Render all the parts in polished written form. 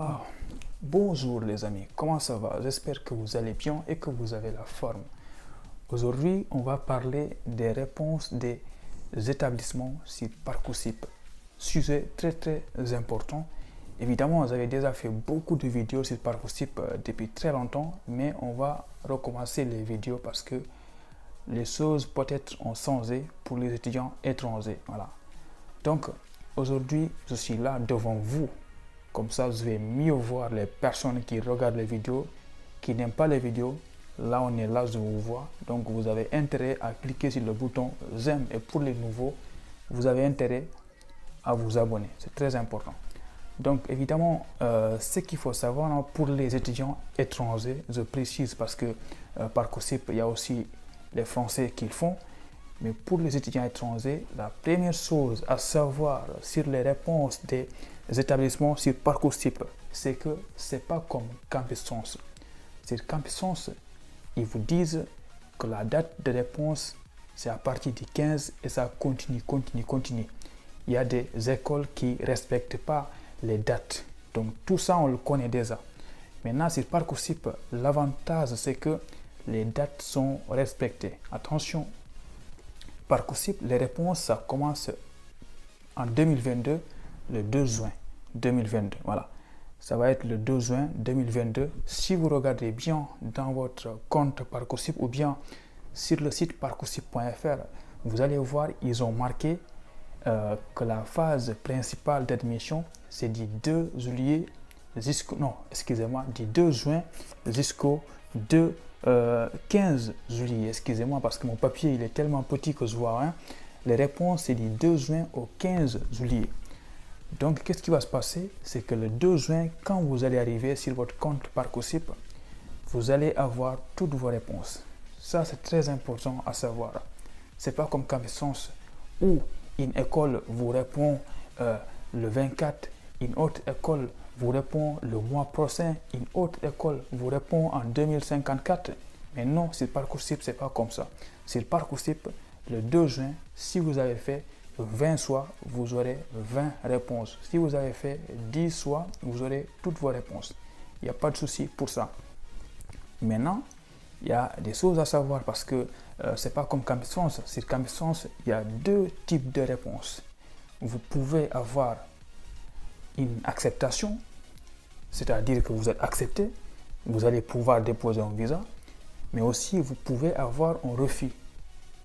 Ah, bonjour les amis, comment ça va? J'espère que vous allez bien et que vous avez la forme. Aujourd'hui, on va parler des réponses des établissements sur Parcoursup. Sujet très important. Évidemment, vous avez déjà fait beaucoup de vidéos sur Parcoursup depuis très longtemps, mais on va recommencer les vidéos parce que les choses peut-être ont changé pour les étudiants étrangers. Voilà. Donc, aujourd'hui, je suis là devant vous. Comme ça, vous vais mieux voir les personnes qui regardent les vidéos, qui n'aiment pas les vidéos. Là, on est là, je vous vois. Donc, vous avez intérêt à cliquer sur le bouton j'aime. Et pour les nouveaux, vous avez intérêt à vous abonner. C'est très important. Donc, évidemment, ce qu'il faut savoir pour les étudiants étrangers, je précise parce que Parcoursup, il y a aussi les Français qui le font. Mais pour les étudiants étrangers, la première chose à savoir sur les réponses des établissements sur Parcoursup, c'est que ce n'est pas comme Campus Sens. Sur Campus Sens, ils vous disent que la date de réponse, c'est à partir du 15 et ça continue. Il y a des écoles qui ne respectent pas les dates. Donc tout ça, on le connaît déjà. Maintenant, sur Parcoursup, l'avantage, c'est que les dates sont respectées. Attention, Parcoursup, les réponses, ça commence en 2022, le 2 juin 2022. Voilà, ça va être le 2 juin 2022. Si vous regardez bien dans votre compte Parcoursup ou bien sur le site parcoursup.fr, vous allez voir, ils ont marqué que la phase principale d'admission, c'est du 2 juillet jusqu'au... Non, excusez-moi, du 2 juin jusqu'au 15 juillet, excusez-moi, parce que mon papier il est tellement petit que je vois rien. Les réponses, c'est du 2 juin au 15 juillet. Donc, qu'est-ce qui va se passer? C'est que le 2 juin, quand vous allez arriver sur votre compte Parcoursup, vous allez avoir toutes vos réponses. Ça, c'est très important à savoir. C'est pas comme Campus Sens où une école vous répond le 24, une autre école vous répond le mois prochain, une autre école vous répond en 2054. Mais non, sur Parcoursup, c'est pas comme ça. Sur Parcoursup, le 2 juin, si vous avez fait 20 choix, vous aurez 20 réponses. Si vous avez fait 10 choix, vous aurez toutes vos réponses. Il n'y a pas de souci pour ça. Maintenant, il y a des choses à savoir parce que c'est pas comme Campus Sens. Sur Campus Sens, il y a deux types de réponses. Vous pouvez avoir une acceptation, c'est-à-dire que vous êtes accepté, vous allez pouvoir déposer un visa, mais aussi vous pouvez avoir un refus,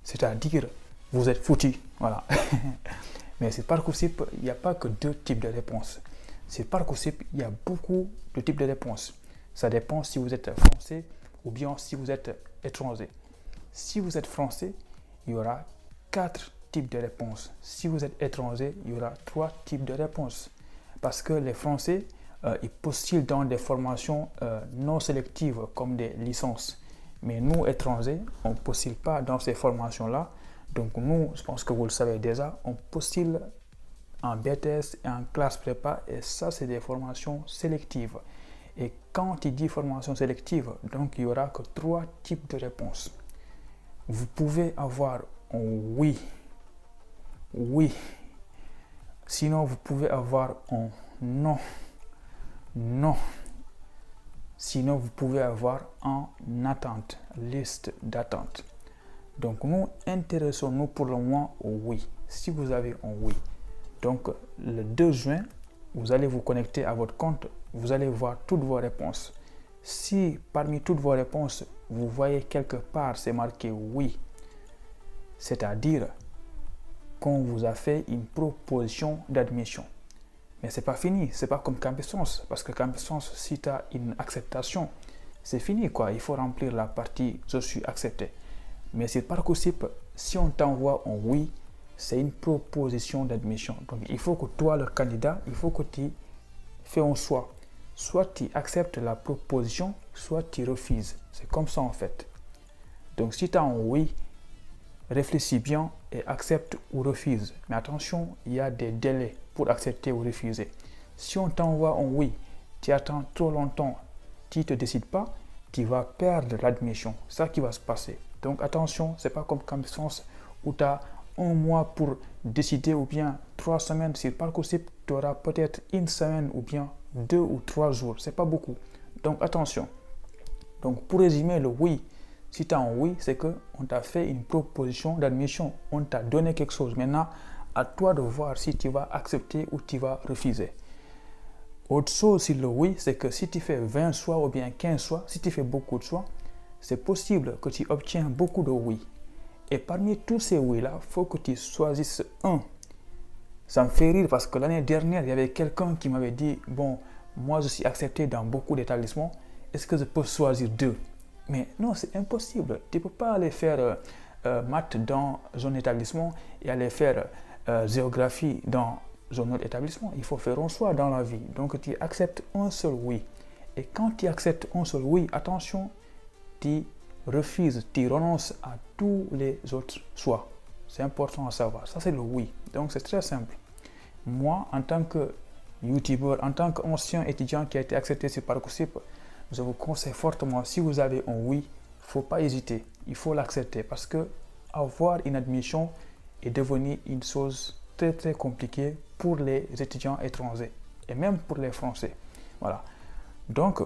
c'est-à-dire vous êtes foutu, voilà. Mais sur Parcoursup, il n'y a pas que deux types de réponses. Sur Parcoursup, il y a beaucoup de types de réponses. Ça dépend si vous êtes français ou bien si vous êtes étranger. Si vous êtes français, il y aura 4 types de réponses. Si vous êtes étranger, il y aura 3 types de réponses. Parce que les Français, ils postulent dans des formations non sélectives comme des licences. Mais nous, étrangers, on ne postule pas dans ces formations-là. Donc nous, je pense que vous le savez déjà, on postule en BTS et en classe prépa et ça, c'est des formations sélectives. Et quand il dit formation sélective, donc il n'y aura que 3 types de réponses. Vous pouvez avoir un oui, oui. Sinon, vous pouvez avoir un non, non. Sinon, vous pouvez avoir en attente, liste d'attente. Donc, nous intéressons-nous pour le moment au oui. Si vous avez un oui, donc le 2 juin, vous allez vous connecter à votre compte, vous allez voir toutes vos réponses. Si parmi toutes vos réponses, vous voyez quelque part, c'est marqué oui, c'est-à-dire qu'on vous a fait une proposition d'admission. Mais c'est pas fini, c'est pas comme Campus Sens, parce que Campus Sens, si tu as une acceptation, c'est fini quoi, il faut remplir la partie je suis accepté. Mais sur Parcoursup, si on t'envoie un oui, c'est une proposition d'admission. Donc il faut que toi, le candidat, il faut que tu fais un choix. Soit tu acceptes la proposition, soit tu refuses. C'est comme ça en fait. Donc si tu as un oui, réfléchis bien et accepte ou refuse. Mais attention, il y a des délais pour accepter ou refuser. Si on t'envoie un oui, tu attends trop longtemps, tu ne te décides pas, tu vas perdre l'admission. C'est ça qui va se passer. Donc attention, ce n'est pas comme Campus Sens où tu as un mois pour décider ou bien 3 semaines. Sur Parcoursup, tu auras peut-être une semaine ou bien 2 ou 3 jours. C'est pas beaucoup. Donc attention. Donc pour résumer, le oui, si tu as un oui, c'est qu'on t'a fait une proposition d'admission. On t'a donné quelque chose. Maintenant, à toi de voir si tu vas accepter ou tu vas refuser. Autre chose sur le oui, c'est que si tu fais 20 choix ou bien 15 choix, si tu fais beaucoup de choix, c'est possible que tu obtiens beaucoup de oui. Et parmi tous ces oui-là, il faut que tu choisisses un. Ça me fait rire parce que l'année dernière, il y avait quelqu'un qui m'avait dit, bon, moi je suis accepté dans beaucoup d'établissements, est-ce que je peux choisir 2? Mais non, c'est impossible. Tu ne peux pas aller faire maths dans un établissement et aller faire géographie dans un autre établissement. Il faut faire un choix dans la vie. Donc tu acceptes un seul oui. Et quand tu acceptes un seul oui, attention, tu refuses, tu renonces à tous les autres choix. C'est important à savoir. Ça, c'est le oui. Donc, c'est très simple. Moi, en tant que youtubeur, en tant qu'ancien étudiant qui a été accepté sur Parcoursup, je vous conseille fortement, si vous avez un oui, il ne faut pas hésiter. Il faut l'accepter parce que avoir une admission est devenu une chose très, très compliquée pour les étudiants étrangers et même pour les Français. Voilà. Donc,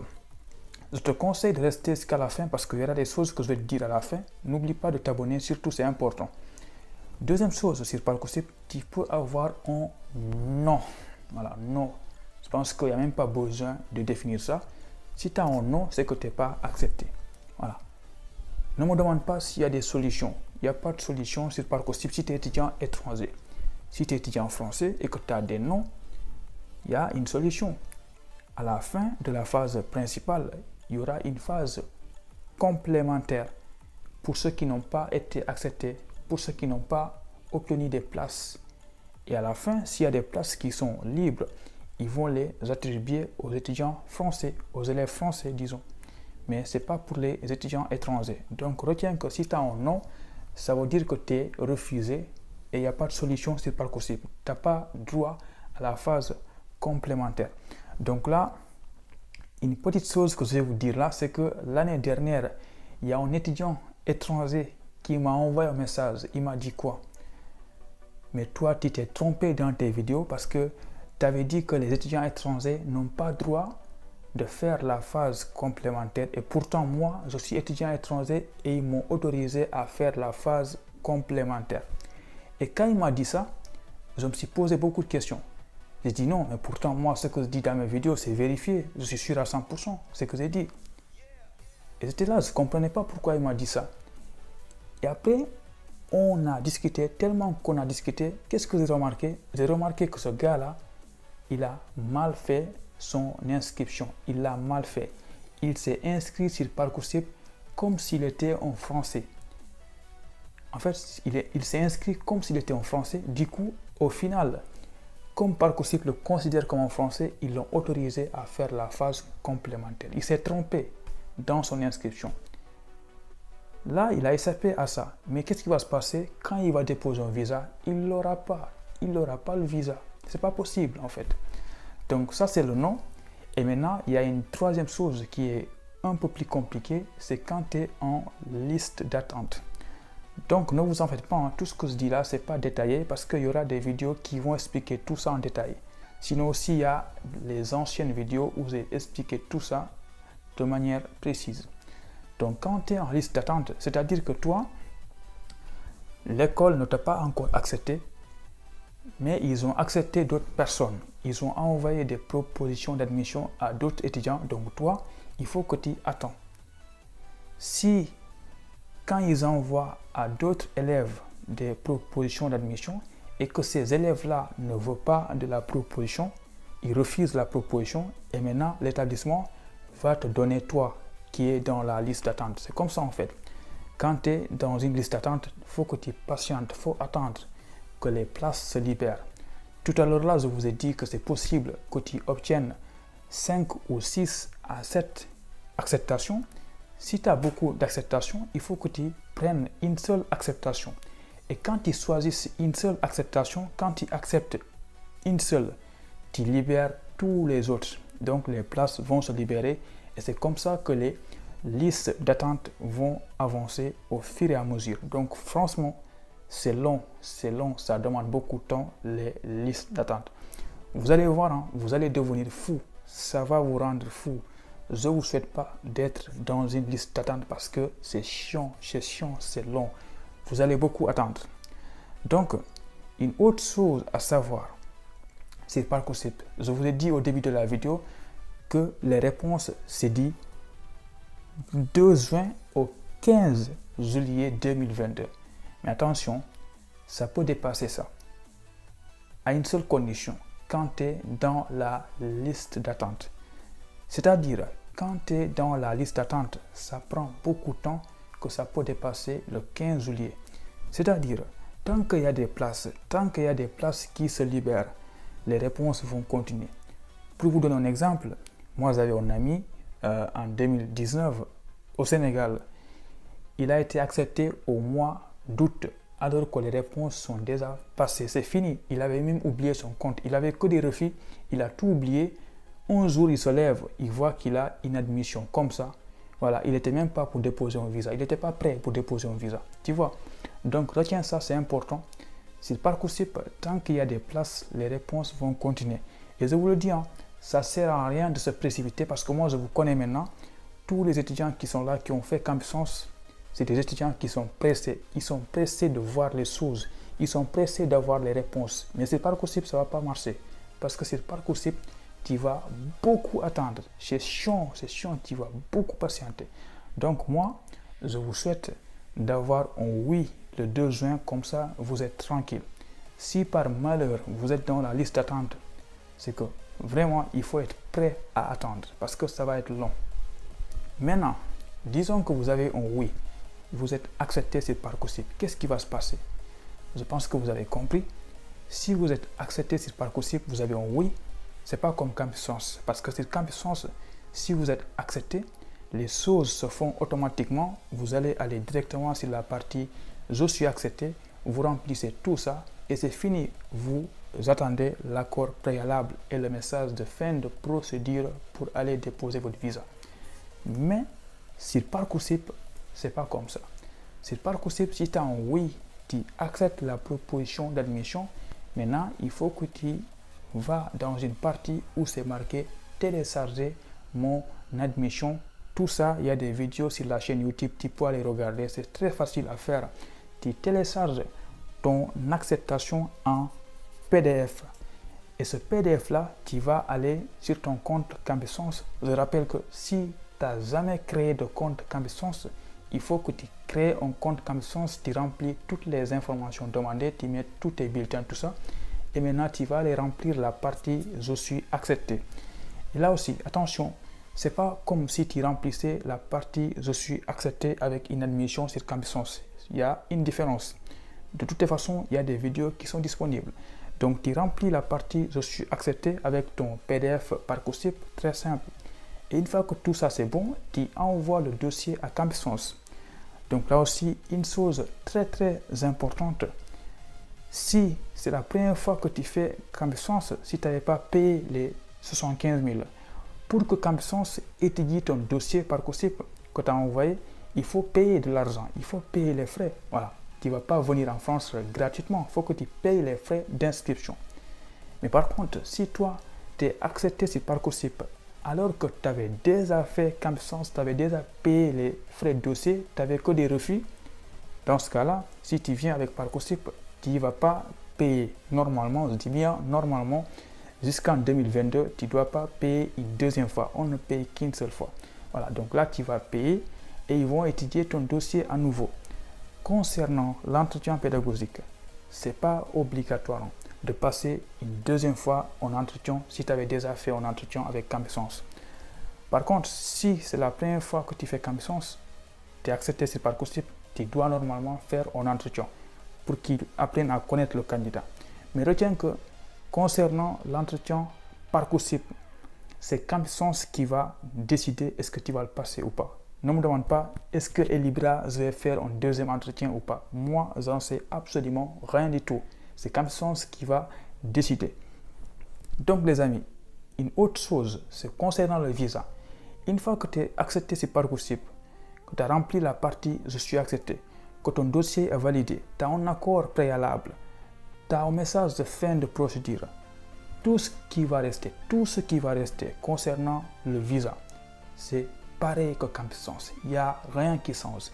je te conseille de rester jusqu'à la fin parce qu'il y aura des choses que je vais te dire à la fin. N'oublie pas de t'abonner, surtout c'est important. Deuxième chose sur Parcoursup, tu peux avoir un non. Voilà, non. Je pense qu'il n'y a même pas besoin de définir ça. Si tu as un non, c'est que tu n'es pas accepté. Voilà. Ne me demande pas s'il y a des solutions. Il n'y a pas de solution sur Parcoursup si tu es étudiant étranger. Si tu es étudiant français et que tu as des noms, il y a une solution. À la fin de la phase principale, il y aura une phase complémentaire pour ceux qui n'ont pas été acceptés, pour ceux qui n'ont pas obtenu des places. Et à la fin, s'il y a des places qui sont libres, ils vont les attribuer aux étudiants français, aux élèves français, disons. Mais ce n'est pas pour les étudiants étrangers. Donc, retiens que si tu as un non, ça veut dire que tu es refusé et il n'y a pas de solution sur Parcoursup. Tu n'as pas droit à la phase complémentaire. Donc là, une petite chose que je vais vous dire là, c'est que l'année dernière, il y a un étudiant étranger qui m'a envoyé un message. Il m'a dit quoi? Mais toi, tu t'es trompé dans tes vidéos parce que tu avais dit que les étudiants étrangers n'ont pas droit de faire la phase complémentaire. Et pourtant, moi, je suis étudiant étranger et ils m'ont autorisé à faire la phase complémentaire. Et quand il m'a dit ça, je me suis posé beaucoup de questions. J'ai dit non, mais pourtant, moi, ce que je dis dans mes vidéos, c'est vérifié. Je suis sûr à 100%, ce que j'ai dit. Et j'étais là, je ne comprenais pas pourquoi il m'a dit ça. Et après, on a discuté, tellement qu'on a discuté, qu'est-ce que j'ai remarqué? J'ai remarqué que ce gars-là, il a mal fait son inscription. Il l'a mal fait. Il s'est inscrit sur Parcoursup comme s'il était en français. En fait, il s'est inscrit comme s'il était en français. Du coup, au final, comme Parcoursup le considère comme en français, ils l'ont autorisé à faire la phase complémentaire. Il s'est trompé dans son inscription. Là, il a échappé à ça. Mais qu'est-ce qui va se passer quand il va déposer un visa? Il n'aura pas. Il n'aura pas le visa. C'est pas possible en fait. Donc ça, c'est le non. Et maintenant, il y a une troisième chose qui est un peu plus compliquée. C'est quand tu es en liste d'attente. Donc, ne vous en faites pas. Hein. Tout ce que je dis là, ce n'est pas détaillé parce qu'il y aura des vidéos qui vont expliquer tout ça en détail. Sinon aussi, il y a les anciennes vidéos où j'ai expliqué tout ça de manière précise. Donc, quand tu es en liste d'attente, c'est-à-dire que toi, l'école ne t'a pas encore accepté, mais ils ont accepté d'autres personnes. Ils ont envoyé des propositions d'admission à d'autres étudiants. Donc, toi, il faut que tu attends. Si, quand ils envoient à d'autres élèves des propositions d'admission et que ces élèves-là ne veulent pas de la proposition, ils refusent la proposition et maintenant, l'établissement va te donner toi qui est dans la liste d'attente. C'est comme ça en fait. Quand tu es dans une liste d'attente, il faut que tu patientes, il faut attendre que les places se libèrent. Tout à l'heure là, je vous ai dit que c'est possible que tu obtiennes 5 ou 6 à 7 acceptations. Si tu as beaucoup d'acceptations, il faut que tu prennes une seule acceptation. Et quand tu choisis une seule acceptation, quand tu acceptes une seule, tu libères tous les autres. Donc les places vont se libérer et c'est comme ça que les listes d'attente vont avancer au fur et à mesure. Donc franchement, c'est long, ça demande beaucoup de temps, les listes d'attente. Vous allez voir, hein, vous allez devenir fou ça va vous rendre fou. Je ne vous souhaite pas d'être dans une liste d'attente parce que c'est chiant, c'est long. Vous allez beaucoup attendre. Donc, une autre chose à savoir, c'est Parcoursup. Je vous ai dit au début de la vidéo que les réponses, c'est dit 2 juin au 15 juillet 2022. Mais attention, ça peut dépasser ça. À une seule condition, quand tu es dans la liste d'attente. C'est-à-dire, quand tu es dans la liste d'attente, ça prend beaucoup de temps que ça peut dépasser le 15 juillet. C'est-à-dire, tant qu'il y a des places, qui se libèrent, les réponses vont continuer. Pour vous donner un exemple, moi j'avais un ami en 2019 au Sénégal. Il a été accepté au mois d'août alors que les réponses sont déjà passées. C'est fini. Il avait même oublié son compte. Il avait que des refus. Il a tout oublié. Un jour, il se lève, il voit qu'il a une admission comme ça. Voilà, il n'était même pas pour déposer un visa. Il n'était pas prêt pour déposer un visa. Tu vois? Donc, retiens ça, c'est important. Sur Parcoursup, tant qu'il y a des places, les réponses vont continuer. Et je vous le dis, hein, ça ne sert à rien de se précipiter parce que moi, je vous connais maintenant. Tous les étudiants qui sont là, qui ont fait Campus, c'est des étudiants qui sont pressés. Ils sont pressés de voir les choses. Ils sont pressés d'avoir les réponses. Mais sur Parcoursup, ça ne va pas marcher. Parce que sur Parcoursup, tu vas beaucoup attendre. C'est chiant, tu vas beaucoup patienter. Donc moi, je vous souhaite d'avoir un oui le 2 juin, comme ça, vous êtes tranquille. Si par malheur, vous êtes dans la liste d'attente, c'est que vraiment, il faut être prêt à attendre parce que ça va être long. Maintenant, disons que vous avez un oui, vous êtes accepté sur Parcoursup. Qu'est-ce qui va se passer? Je pense que vous avez compris. Si vous êtes accepté sur Parcoursup, vous avez un oui. C'est pas comme Campus, parce que sur Campus, si vous êtes accepté, les choses se font automatiquement. Vous allez aller directement sur la partie « Je suis accepté », vous remplissez tout ça et c'est fini. Vous attendez l'accord préalable et le message de fin de procédure pour aller déposer votre visa. Mais sur Parcoursup, c'est pas comme ça. Sur Parcoursup, si tu as un oui, tu acceptes la proposition d'admission. Maintenant, il faut que tu vas dans une partie où c'est marqué télécharger mon admission. Tout ça, il y a des vidéos sur la chaîne YouTube, tu peux aller regarder, c'est très facile à faire. Tu télécharges ton acceptation en PDF. Et ce PDF là, tu vas aller sur ton compte Campus. Je rappelle que si tu n'as jamais créé de compte Campus, il faut que tu crées un compte Campus, tu remplis toutes les informations demandées, tu mets tous tes bulletins, tout ça. Et maintenant, tu vas aller remplir la partie « Je suis accepté ». Et là aussi, attention, ce n'est pas comme si tu remplissais la partie « Je suis accepté » avec une admission sur Campus. Il y a une différence. De toutes les façons, il y a des vidéos qui sont disponibles. Donc, tu remplis la partie « Je suis accepté » avec ton PDF Parcoursup, très simple. Et une fois que tout ça c'est bon, tu envoies le dossier à Campus. Donc là aussi, une chose très importante. Si c'est la première fois que tu fais Campus, si tu n'avais pas payé les 75 000, pour que Campus étudie ton dossier Parcoursup que tu as envoyé, il faut payer de l'argent, il faut payer les frais. Voilà, tu ne vas pas venir en France gratuitement, il faut que tu payes les frais d'inscription. Mais par contre, si toi, tu es accepté sur Parcoursup, alors que tu avais déjà fait Campus, tu avais déjà payé les frais de dossier, tu n'avais que des refus, dans ce cas-là, si tu viens avec Parcoursup, tu ne vas pas payer normalement, je dis bien normalement, jusqu'en 2022, tu ne dois pas payer une deuxième fois. On ne paye qu'une seule fois. Voilà, donc là, tu vas payer et ils vont étudier ton dossier à nouveau. Concernant l'entretien pédagogique, ce n'est pas obligatoire de passer une deuxième fois en entretien si tu avais déjà fait un entretien avec Campus. Par contre, si c'est la première fois que tu fais Campus, tu es accepté sur Parcoursup, tu dois normalement faire un entretien pour qu'ils apprennent à connaître le candidat. Mais retiens que concernant l'entretien Parcoursup, c'est Campus qui va décider est-ce que tu vas le passer ou pas. Ne me demande pas est-ce que Elibra, je vais faire un deuxième entretien ou pas. Moi, j'en sais absolument rien du tout. C'est Campus qui va décider. Donc les amis, une autre chose, c'est concernant le visa. Une fois que tu es accepté sur Parcoursup, que tu as rempli la partie « Je suis accepté », que ton dossier est validé, tu as un accord préalable, tu as un message de fin de procédure. tout ce qui va rester concernant le visa, c'est pareil que Campus Sens. Il n'y a rien qui change.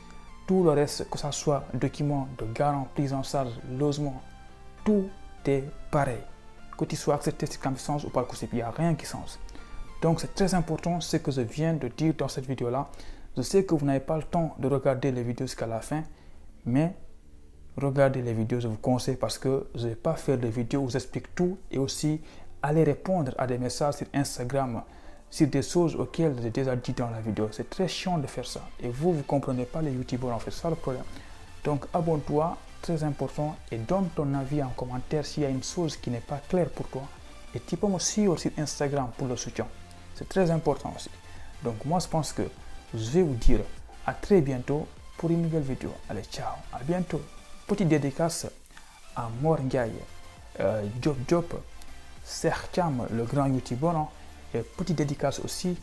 Tout le reste, que ce soit documents de garant, prise en charge, logement, tout est pareil. Que tu sois accepté sur Campus Sens ou pas, il n'y a rien qui change. Donc c'est très important ce que je viens de dire dans cette vidéo-là. Je sais que vous n'avez pas le temps de regarder les vidéos jusqu'à la fin, mais regardez les vidéos, je vous conseille, parce que je ne vais pas faire des vidéos où j'explique tout et aussi aller répondre à des messages sur Instagram, sur des choses auxquelles j'ai déjà dit dans la vidéo. C'est très chiant de faire ça. Et vous ne comprenez pas les youtubeurs en fait, c'est ça le problème. Donc abonne-toi, très important, et donne ton avis en commentaire s'il y a une chose qui n'est pas claire pour toi. Et tu peux me suivre sur Instagram pour le soutien. C'est très important aussi. Donc moi je pense que je vais vous dire à très bientôt pour une nouvelle vidéo. Allez, ciao, à bientôt. Petite dédicace à Mor Ndiaye, Job, Sercham, le grand youtubeur, hein, et petite dédicace aussi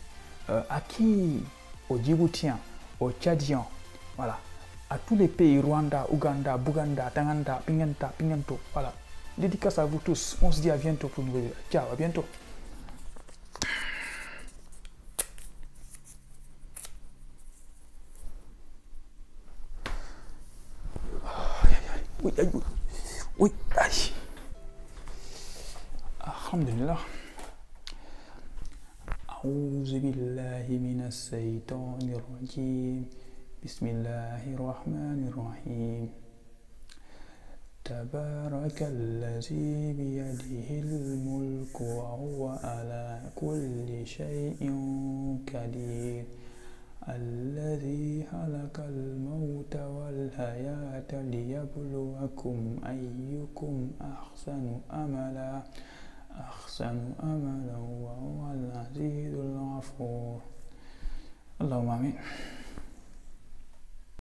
à qui? Aux Djiboutiens, aux Tchadiens, voilà, à tous les pays, Rwanda, Ouganda, Bouganda, Tanganda, Pinganto, voilà. Dédicace à vous tous. On se dit à bientôt pour une nouvelle vidéo. Ciao, à bientôt. Oui, aïe, oui, aïe. Alhamdulillah. أعوذ بالله من الشيطان الرجيم بسم الله الرحمن الرحيم تبارك الذي بيده الملك وهو على كل شيء قدير الذي خلق الموت والحياة ليبلوكم أيكم أحسن أملا وهو العزيز الغفور اللهم آمين.